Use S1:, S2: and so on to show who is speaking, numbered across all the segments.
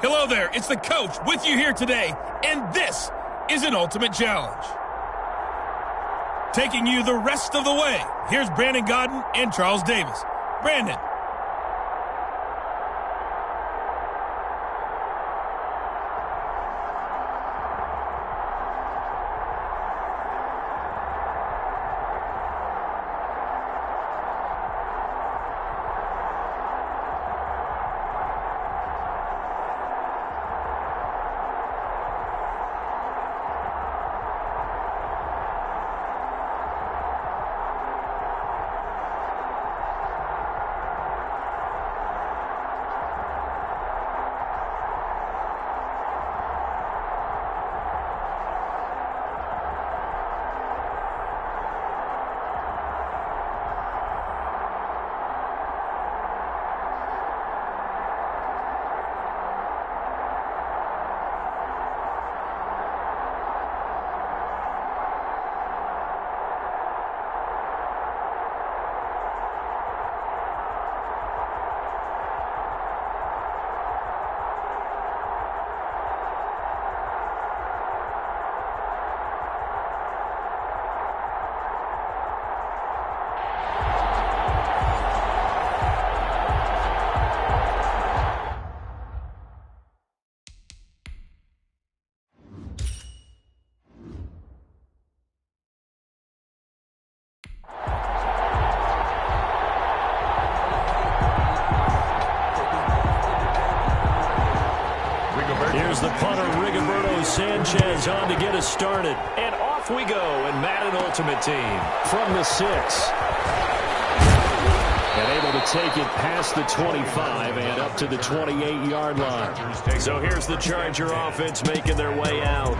S1: Hello there, it's the coach with you here today, and this is an ultimate challenge. Taking you the rest of the way, here's Brandon Godden and Charles Davis. Brandon.
S2: Here's the punter, Rigoberto Sanchez, on to get us started. And off we go in Madden Ultimate Team from the 6. And able to take it past the 25 and up to the 28-yard line. So here's the Charger offense making their way out.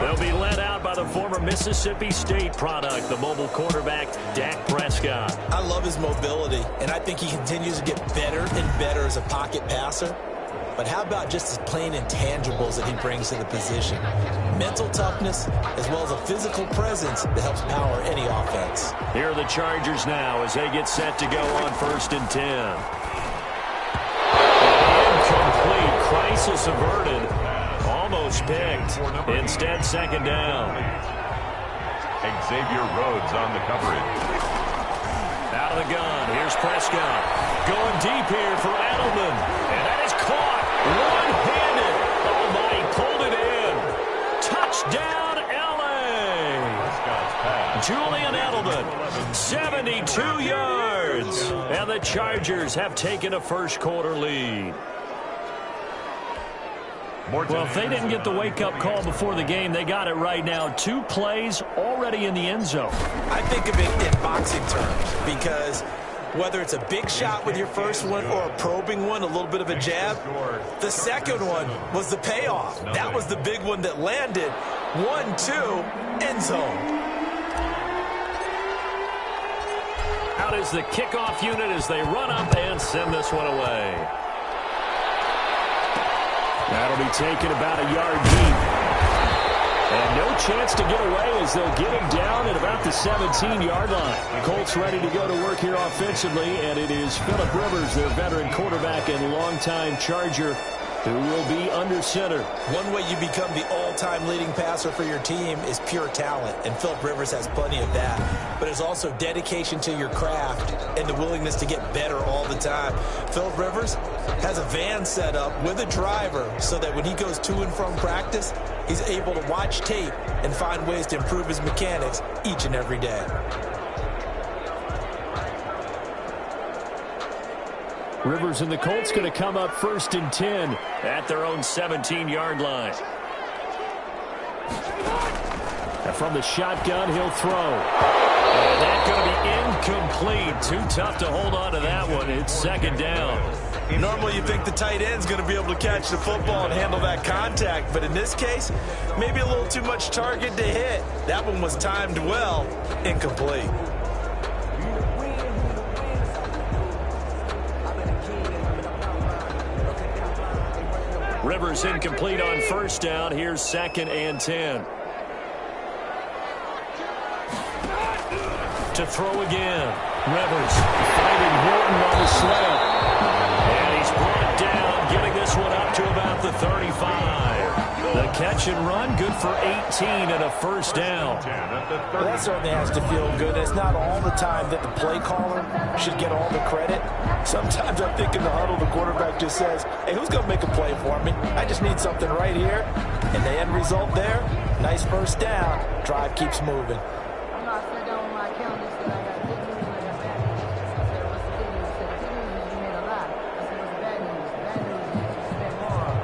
S2: They'll be led out by the former Mississippi State product, the mobile quarterback, Dak Prescott.
S3: I love his mobility, and I think he continues to get better and better as a pocket passer. But how about just his plain intangibles that he brings to the position? Mental toughness, as well as a physical presence that helps power any offense.
S2: Here are the Chargers now as they get set to go on 1st and 10. Incomplete. Crisis averted. Almost picked. Instead, 2nd down.
S4: Xavier Rhodes on the coverage.
S2: Out of the gun. Here's Prescott. Going deep here for Edelman. And that is caught. One-handed. Oh, my, he pulled it in. Touchdown, L.A. Julian Edelman, 72 yards. And the Chargers have taken a first-quarter lead. Well, if they didn't get the wake-up call before the game, they got it right now. 2 plays already in the end zone.
S3: I think of it in boxing terms because whether it's a big shot with your first one or a probing one, a little bit of a jab, the second one was the payoff. That was the big one that landed. 1-2, end zone.
S2: Out is the kickoff unit as they run up and send this one away. That'll be taken about a yard deep. And no chance to get away as they'll get him down at about the 17-yard line. Colts ready to go to work here offensively, and it is Phillip Rivers, their veteran quarterback and longtime Charger, who will be under center.
S3: One way you become the all-time leading passer for your team is pure talent, and Phillip Rivers has plenty of that. But it's also dedication to your craft and the willingness to get better all the time. Phillip Rivers has a van set up with a driver so that when he goes to and from practice, he's able to watch tape and find ways to improve his mechanics each and every day.
S2: Rivers and the Colts going to come up 1st and 10 at their own 17-yard line. And from the shotgun, he'll throw. And that's going to be incomplete. Too tough to hold on to that one. It's 2nd down.
S3: Normally you think the tight end's going to be able to catch the football and handle that contact, but in this case, maybe a little too much target to hit. That one was timed well, incomplete.
S2: Rivers incomplete on 1st down. Here's 2nd and 10. To throw again. Rivers fighting Horton on the slant. And he's brought down getting this one up to about the 35. The catch and run, good for 18 and a first down.
S3: Well, that certainly has to feel good. It's not all the time that the play caller should get all the credit. Sometimes I think in the huddle, the quarterback just says, hey, who's going to make a play for me? I just need something right here. And the end result there, nice first down. Drive keeps moving.
S5: I'm not sitting down with my account and said I got good news and I got bad news. I said, what's the good news? He said, the good news is you made a lot. I said, what's the bad news? The bad news is you spent more.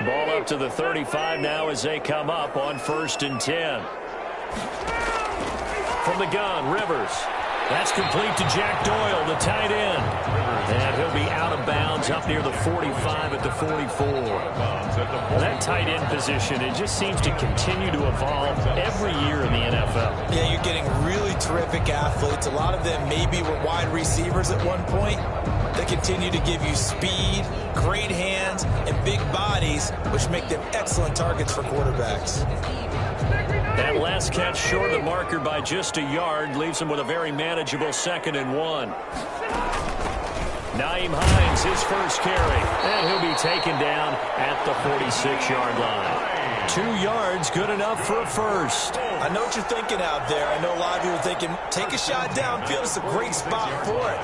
S2: Ball up to the 35 now as they come up on 1st and 10. From the gun, Rivers. That's complete to Jack Doyle, the tight end. And he'll be out of bounds up near the 45 at the 44. That tight end position, it just seems to continue to evolve every year in the NFL.
S3: Yeah, you're getting really terrific athletes. A lot of them maybe were wide receivers at one point. They continue to give you speed, great hands, and big bodies, which make them excellent targets for quarterbacks.
S2: That last catch short of the marker by just a yard leaves him with a very manageable 2nd and 1. Nyheim Hines, his first carry, and he'll be taken down at the 46-yard line. 2 yards, good enough for a first.
S3: I know what you're thinking out there. I know a lot of you are thinking, take a shot downfield. It's a great spot for it.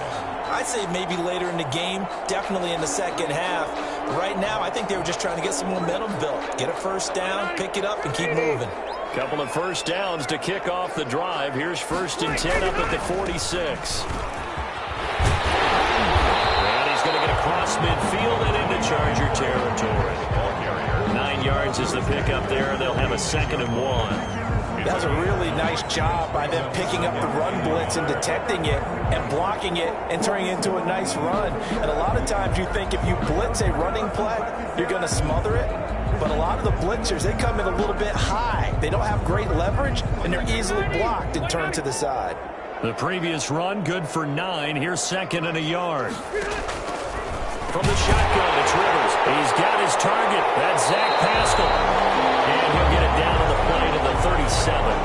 S3: I'd say maybe later in the game, definitely in the second half. Right now, I think they were just trying to get some momentum built. Get a first down, pick it up, and keep moving.
S2: Couple of first downs to kick off the drive. Here's 1st and 10 up at the 46. And he's going to get across midfield and into Charger territory. 9 yards is the pickup there. They'll have a 2nd and 1.
S3: That was a really nice job by them picking up the run blitz and detecting it and blocking it and turning it into a nice run. And a lot of times you think if you blitz a running play, you're going to smother it. But a lot of the blitzers, they come in a little bit high. They don't have great leverage, and they're easily blocked and turned to the side.
S2: The previous run, good for 9. Here's 2nd and a yard. From the shotgun, it's Rivers. He's got his target. That's Zach Pascal. And he'll get it down on the play to the 37.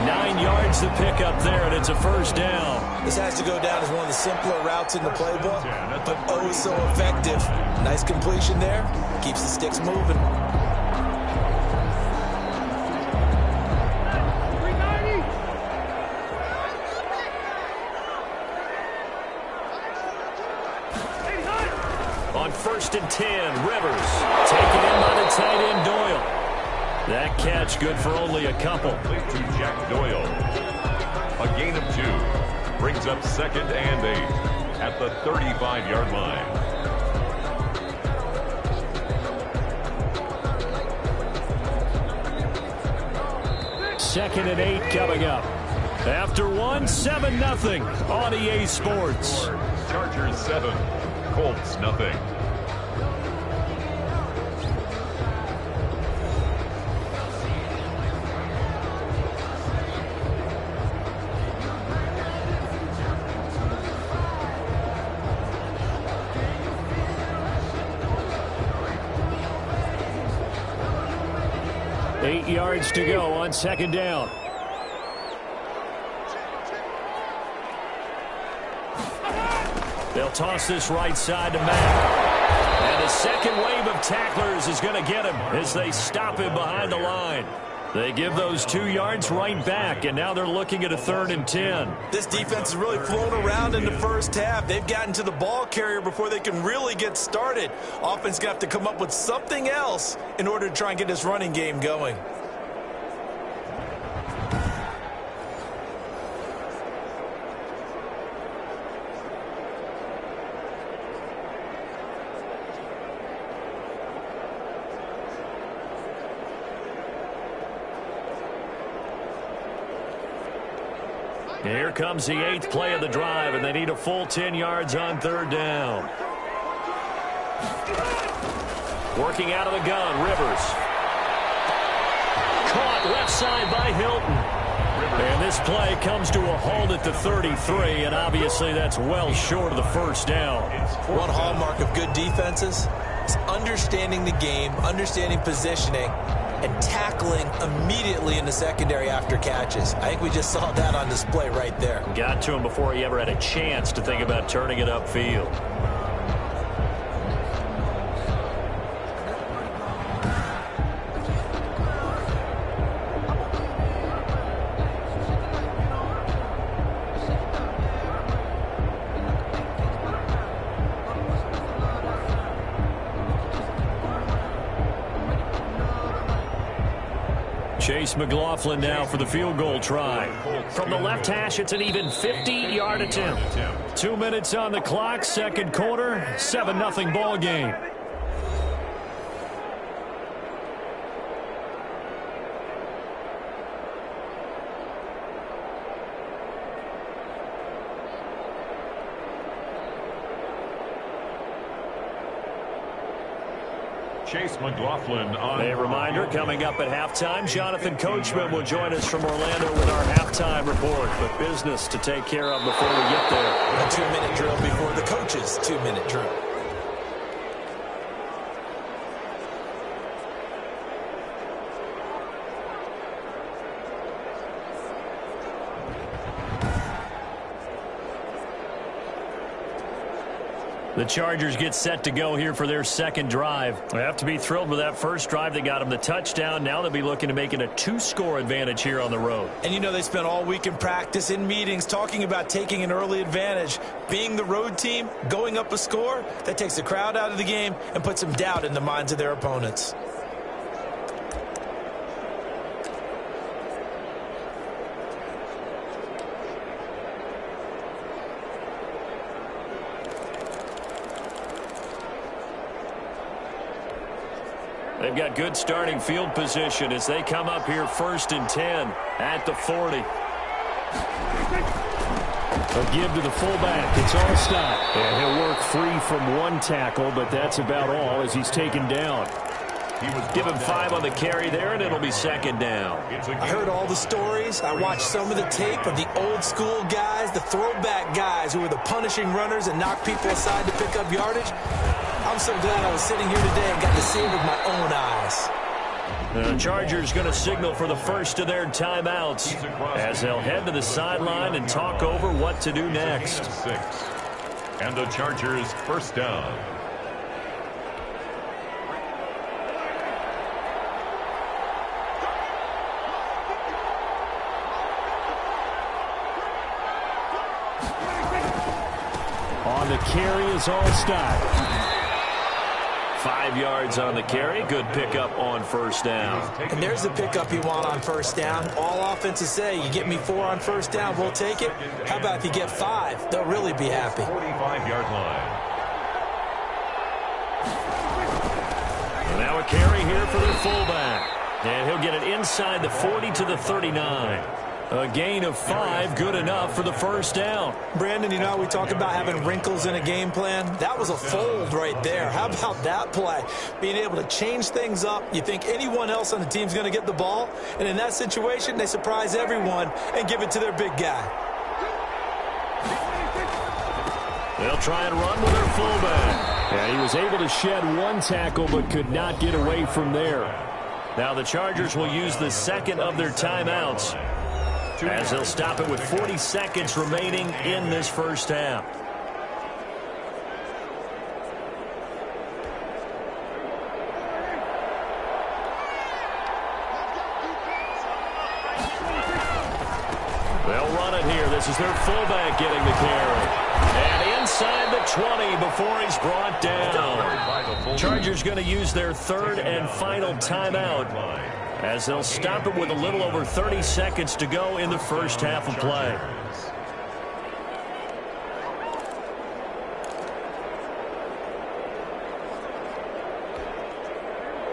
S2: 9 yards to pick up there, and it's a first down.
S3: This has to go down as one of the simpler routes in the playbook, but oh so effective. Nice completion there. Keeps the sticks moving.
S2: On 1st and 10, Rivers taken in by the tight end Doyle. That catch good for only a couple.
S4: To Jack Doyle. A gain of 2. Brings up 2nd and 8 at the 35-yard line.
S2: Second and 8 coming up. After 1, 7-0 on EA Sports.
S4: Chargers 7, Colts nothing.
S2: Eight yards to go on 2nd down. They'll toss this right side to Mack. And the second wave of tacklers is going to get him as they stop him behind the line. They give those 2 yards right back, and now they're looking at a 3rd and 10.
S3: This defense has really flown around in the first half. They've gotten to the ball carrier before they can really get started. Offense got to come up with something else in order to try and get this running game going.
S2: Here comes the 8th play of the drive, and they need a full 10 yards on 3rd down. Working out of the gun, Rivers. Caught left side by Hilton. And this play comes to a halt at the 33, and obviously that's well short of the first down.
S3: One hallmark of good defenses is understanding the game, understanding positioning, and tackling immediately in the secondary after catches. I think we just saw that on display right there.
S2: Got to him before he ever had a chance to think about turning it upfield. Chase McLaughlin now for the field goal try. From the left hash, it's an even 50-yard attempt. 2 minutes on the clock, second quarter, 7-0 ball game.
S4: Chase McLaughlin on.
S2: A reminder, coming up at halftime, Jonathan Coachman will join us from Orlando with our halftime report. But business to take care of before we get there.
S3: A 2-minute drill before the coach's 2-minute drill.
S2: The Chargers get set to go here for their second drive. They have to be thrilled with that first drive. They got them the touchdown. Now they'll be looking to make it a 2-score advantage here on the road.
S3: And you know they spent all week in practice, in meetings, talking about taking an early advantage. Being the road team, going up a score, that takes the crowd out of the game and puts some doubt in the minds of their opponents.
S2: They've got good starting field position as they come up here 1st and 10 at the 40. A give to the fullback. It's all stop. And he'll work free from one tackle, but that's about all as he's taken down. Give him 5 on the carry there, and it'll be 2nd down.
S3: I heard all the stories. I watched some of the tape of the old school guys, the throwback guys who were the punishing runners and knocked people aside to pick up yardage. I'm so glad I was sitting here today and got to see it with my own eyes.
S2: The Chargers going to signal for the first of their timeouts as they'll head to the sideline and talk over what to do next.
S4: And the Chargers first down.
S2: On the carry is Allstott. 5 yards on the carry. Good pickup on first down.
S3: And there's the pickup you want on first down. All offenses say, you get me 4 on first down, we'll take it. How about if you get 5? They'll really be happy.
S4: 45-yard line.
S2: Now a carry here for their fullback. And he'll get it inside the 40 to the 39. A gain of 5, good enough for the first down.
S3: Brandon, you know how we talk about having wrinkles in a game plan? That was a fold right there. How about that play? Being able to change things up. You think anyone else on the team's going to get the ball? And in that situation, they surprise everyone and give it to their big guy.
S2: They'll try and run with their fullback. Yeah, he was able to shed 1 tackle but could not get away from there. Now the Chargers will use the second of their timeouts as they'll stop it with 40 seconds remaining in this first half. They'll run it here. This is their fullback getting the carry. And inside the 20 before he's brought down. Chargers going to use their third and final timeout as they'll stop it with a little over 30 seconds to go in the first half of play.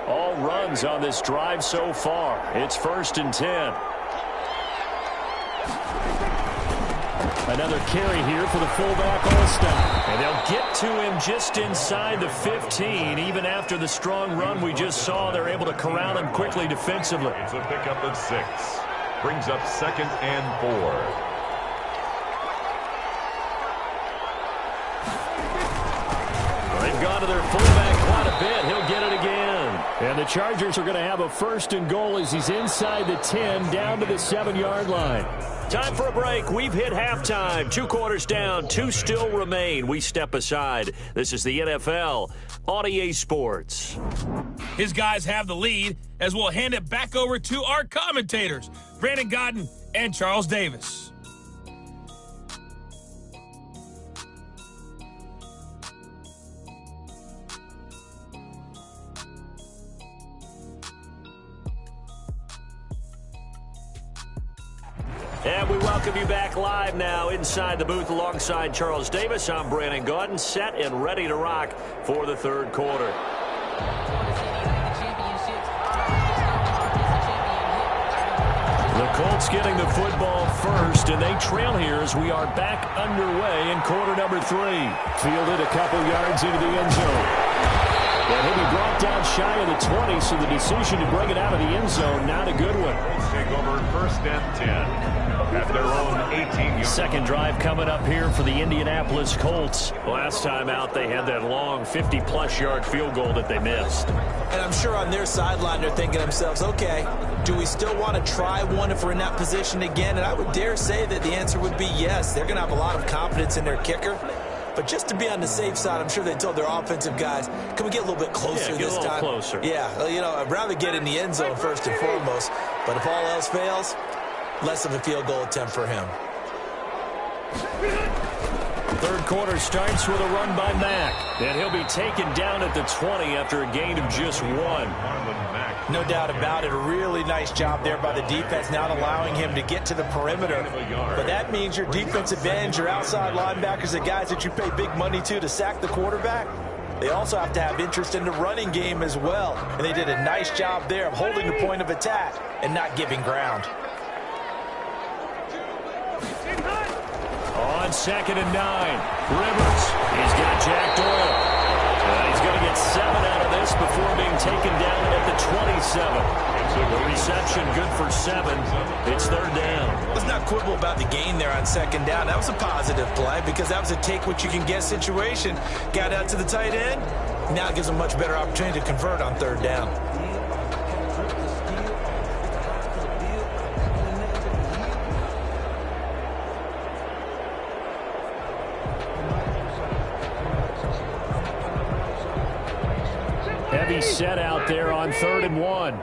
S2: All runs on this drive so far. It's 1st and 10. Another carry here for the fullback Allstott. And they'll get to him just inside the 15. Even after the strong run we just saw, they're able to corral him quickly defensively.
S4: It's a pickup of 6. Brings up 2nd and 4.
S2: They've gone to their fullback quite a bit. He'll get it again. And the Chargers are going to have a 1st and goal as he's inside the 10, down to the 7-yard line. Time for a break. We've hit halftime. 2 quarters down, 2 still remain. We step aside. This is the NFL on EA Sports.
S1: His guys have the lead as we'll hand it back over to our commentators, Brandon Godden and Charles Davis.
S2: And we welcome you back live now inside the booth alongside Charles Davis. I'm Brandon Gaudin, set and ready to rock for the 3rd quarter. The Colts getting the football first, and they trail here as we are back underway in quarter number 3. Fielded a couple yards into the end zone. And he'll be brought down shy of the 20, so the decision to bring it out of the end zone, not a good one.
S4: Colts take over 1st and 10. At their own 18-yard.
S2: Second drive coming up here for the Indianapolis Colts. Last time out, they had that long 50-plus yard field goal that they missed.
S3: And I'm sure on their sideline they're thinking to themselves, okay, do we still want to try one if we're in that position again? And I would dare say that the answer would be yes. They're going to have a lot of confidence in their kicker. But just to be on the safe side, I'm sure they told their offensive guys, can we get a little bit closer this time?
S2: Closer.
S3: Yeah, you know, I'd rather get in the end zone first and foremost. But if all else fails, less of a field goal attempt for him.
S2: 3rd quarter starts with a run by Mack. And he'll be taken down at the 20 after a gain of just 1.
S3: No doubt about it. A really nice job there by the defense, not allowing him to get to the perimeter. But that means your defensive ends, your outside linebackers, the guys that you pay big money to sack the quarterback, they also have to have interest in the running game as well. And they did a nice job there of holding the point of attack and not giving ground.
S2: On 2nd and 9, Rivers. He's got Jack Doyle. He's going to get 7 out of this before being taken down at the 27. The reception good for 7. It's 3rd down.
S3: Let's not quibble about the gain there on 2nd down. That was a positive play because that was a take-what-you-can-get situation. Got out to the tight end. Now it gives them a much better opportunity to convert on 3rd down.
S2: Heavy set out there on 3rd and 1.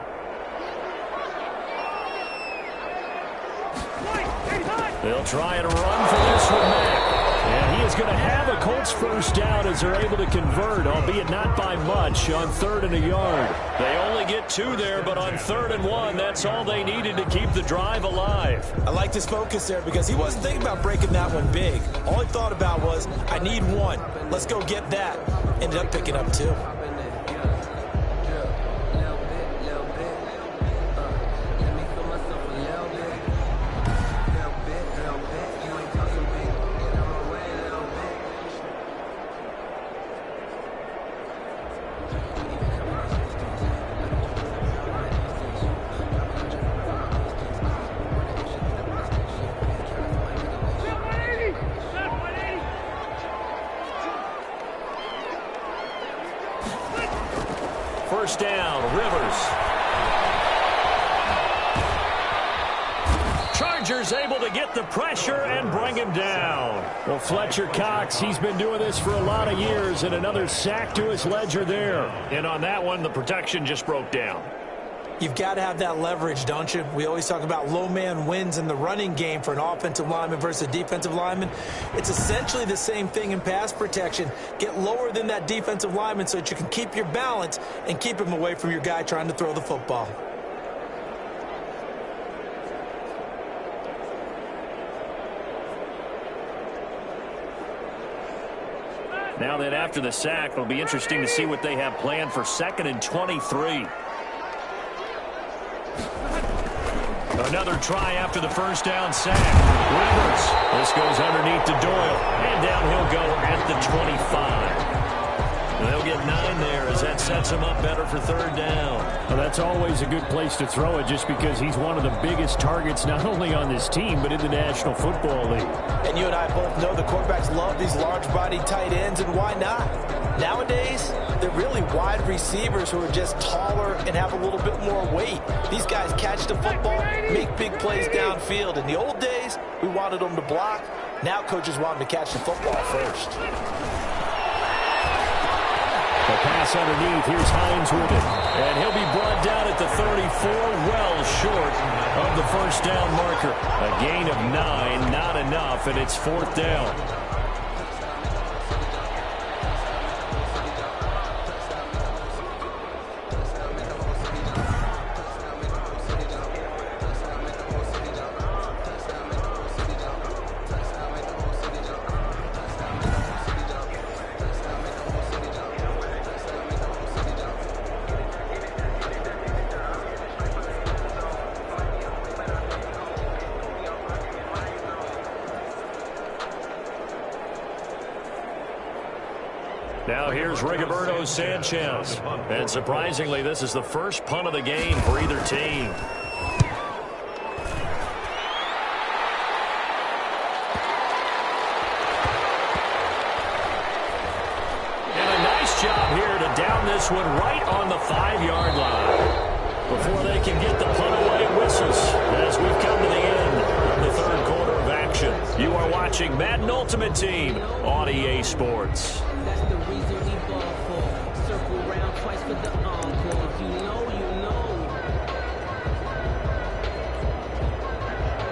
S2: They'll try and run for this one back. And he is going to have a Colts 1st down as they're able to convert, albeit not by much, on 3rd and a yard. They only get 2 there, but on 3rd and 1, that's all they needed to keep the drive alive.
S3: I like this focus there because he wasn't thinking about breaking that one big. All he thought about was, I need 1. Let's go get that. Ended up picking up 2.
S2: First down, Rivers. Chargers able to get the pressure and bring him down. Well, Fletcher Cox, he's been doing this for a lot of years, and another sack to his ledger there. And on that one, the protection just broke down.
S3: You've got to have that leverage, don't you? We always talk about low man wins in the running game for an offensive lineman versus a defensive lineman. It's essentially the same thing in pass protection. Get lower than that defensive lineman so that you can keep your balance and keep him away from your guy trying to throw the football.
S2: Now then, after the sack, it'll be interesting to see what they have planned for 2nd and 23. Another try after the first down sack. Rivers. This goes underneath to Doyle. And down he'll go at the 25. They'll get 9 there as that sets him up better for 3rd down.
S6: Well, that's always a good place to throw it just because he's one of the biggest targets not only on this team but in the National Football League.
S3: And you and I both know the quarterbacks love these large-bodied tight ends, and why not? Nowadays, they're really wide receivers who are just taller and have a little bit more weight. These guys catch the football, make big plays downfield. In the old days, we wanted them to block. Now coaches want them to catch the football first.
S6: The pass underneath. Here's Hines with it.
S2: And he'll be brought down at the 34, well short of the 1st down marker. A gain of 9, not enough, and it's 4th down. Now here's Rigoberto Sanchez. And surprisingly, this is the first punt of the game for either team. And a nice job here to down this one right on the 5-yard line. Before they can get the punt away, whistles as we've come to the end of the 3rd quarter of action. You are watching Madden Ultimate Team on EA Sports.
S7: That's the reason we ball for. Circle round twice for the encore. You know.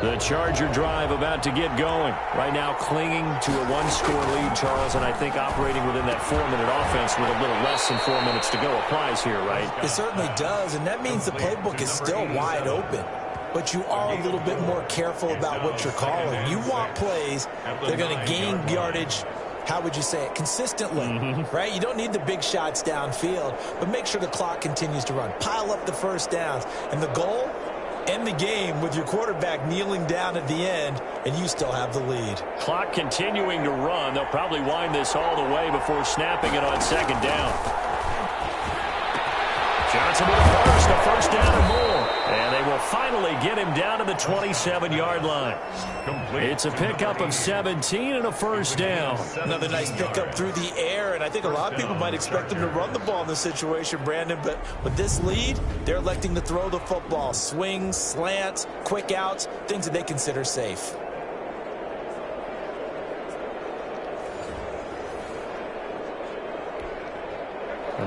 S2: The Charger drive about to get going. Right now clinging to a 1-score lead, Charles, and I think operating within that 4-minute offense with a little less than 4 minutes to go applies here, right?
S3: It certainly does, and that means the playbook is still wide open. But you are a little bit more careful about what you're calling. You want plays that are going to gain yardage, how would you say it, consistently, right? You don't need the big shots downfield, but make sure the clock continues to run. Pile up the 1st downs. And the goal, end the game with your quarterback kneeling down at the end, and you still have the lead.
S2: Clock continuing to run. They'll probably wind this all the way before snapping it on 2nd down. Johnson with a 1st down and more. And they will finally get him down to the 27-yard line. It's a pickup of 17 and a 1st down.
S3: Another nice pickup through the air, and I think a lot of people might expect them to run the ball in this situation, Brandon, but with this lead, they're electing to throw the football. Swings, slants, quick outs, things that they consider safe.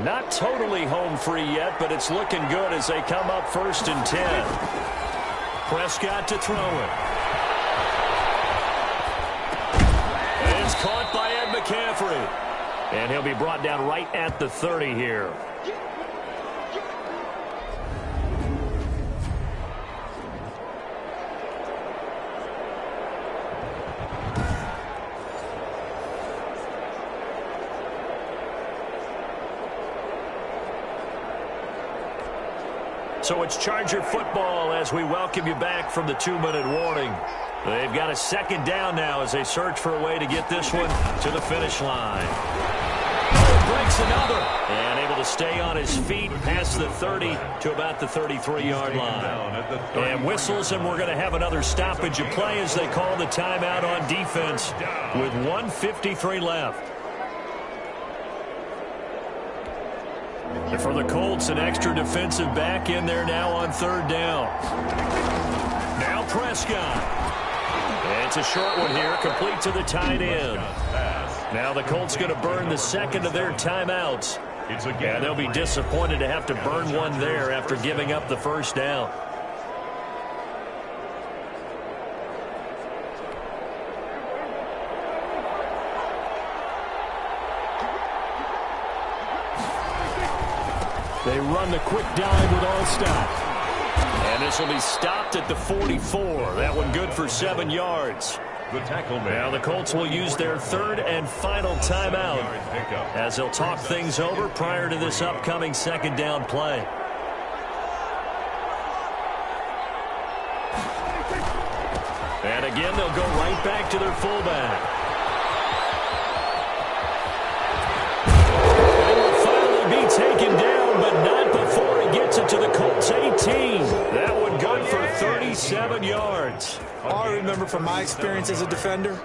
S2: Not totally home free yet, but it's looking good as they come up 1st and 10. Prescott to throw it. And it's caught by Ed McCaffrey. And he'll be brought down right at the 30 here. So it's Charger football as we welcome you back from the 2-minute warning. They've got a 2nd down now as they search for a way to get this one to the finish line. Breaks another. And able to stay on his feet past the 30 to about the 33-yard line. And whistles, and we're going to have another stoppage of play as they call the timeout on defense with 1:53 left. For the Colts, an extra defensive back in there now on 3rd down. Now Prescott. It's a short one here, complete to the tight end. Now the Colts going to burn the 2nd of their timeouts. And they'll be disappointed to have to burn one there after giving up the 1st down. They run the quick dive with Allstott. And this will be stopped at the 44. That one good for 7 yards.
S4: Good tackle man.
S2: Now the Colts will use their 3rd and final timeout as they'll talk things over prior to this upcoming 2nd down play. And again, they'll go right back to their fullback.
S6: taken down, but not before he gets it to the Colts 18. That one good for 37 yards.
S3: All I remember from my experience as a defender,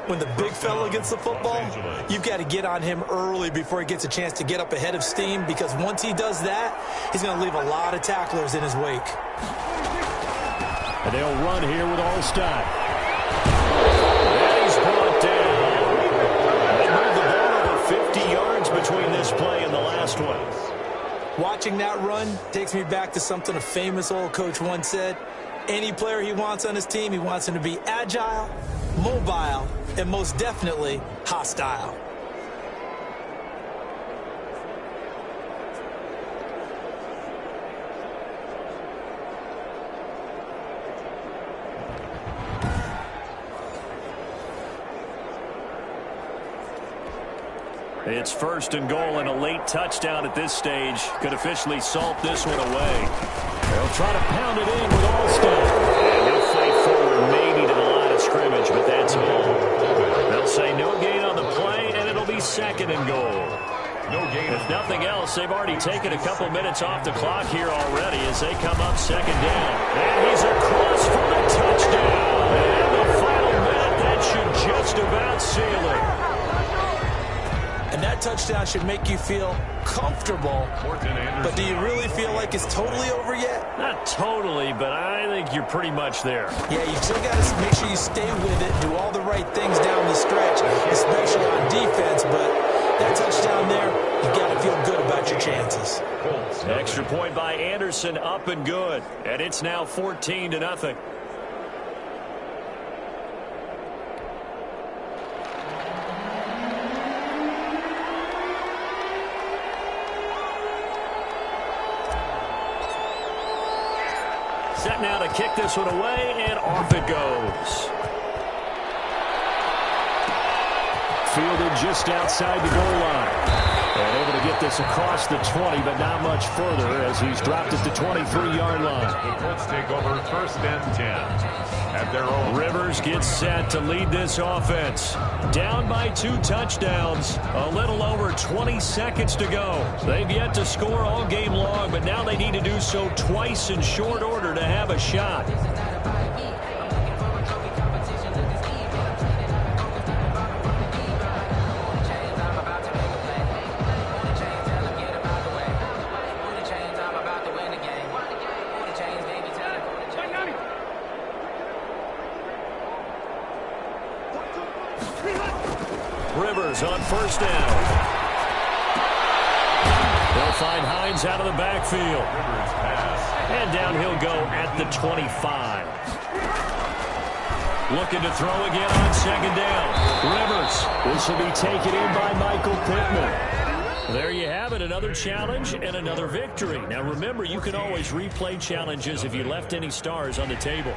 S3: when the big fella gets the football, you've got to get on him early before he gets a chance to get up ahead of steam, because once he does that, he's going to leave a lot of tacklers in his wake.
S6: And they'll run here with Allstott. And he's brought down. They moved the ball over 50 yards between this play and the last one.
S3: Watching that run takes me back to something a famous old coach once said. Any player he wants on his team, he wants him to be agile, mobile, and most definitely hostile.
S6: It's first and goal, and a late touchdown at this stage could officially salt this one away. They'll try to pound it in with Allstott. And he'll fight forward maybe to the line of scrimmage, but that's all. They'll say no gain on the play, and it'll be second and goal.
S4: No gain.
S6: If nothing else, they've already taken a couple minutes off the clock here already as they come up second down. And he's across for the touchdown. And the final minute, that should just about seal it.
S3: And that touchdown should make you feel comfortable. But do you really feel like it's totally over yet?
S6: Not totally, but I think you're pretty much there.
S3: Yeah, you still got to make sure you stay with it, do all the right things down the stretch, especially on defense. But that touchdown there, you got to feel good about your chances.
S6: Extra point by Anderson, up and good. And it's now 14-0. Set now to kick this one away, and off it goes. Fielded just outside the goal line. And able to get this across the 20, but not much further as he's dropped it to 23-yard line.
S4: The Colts take over first and 10 at their own.
S6: Rivers gets set to lead this offense. Down by 2 touchdowns. A little over 20 seconds to go. They've yet to score all game long, but now they need to do so twice in short order to have a shot. Rivers on first down. They'll find Hines out of the backfield. And down he'll go at the 25. Looking to throw again on second down. Rivers. This will be taken in by Michael Pittman. There you have it, another challenge and another victory. Now remember, you can always replay challenges if you left any stars on the table.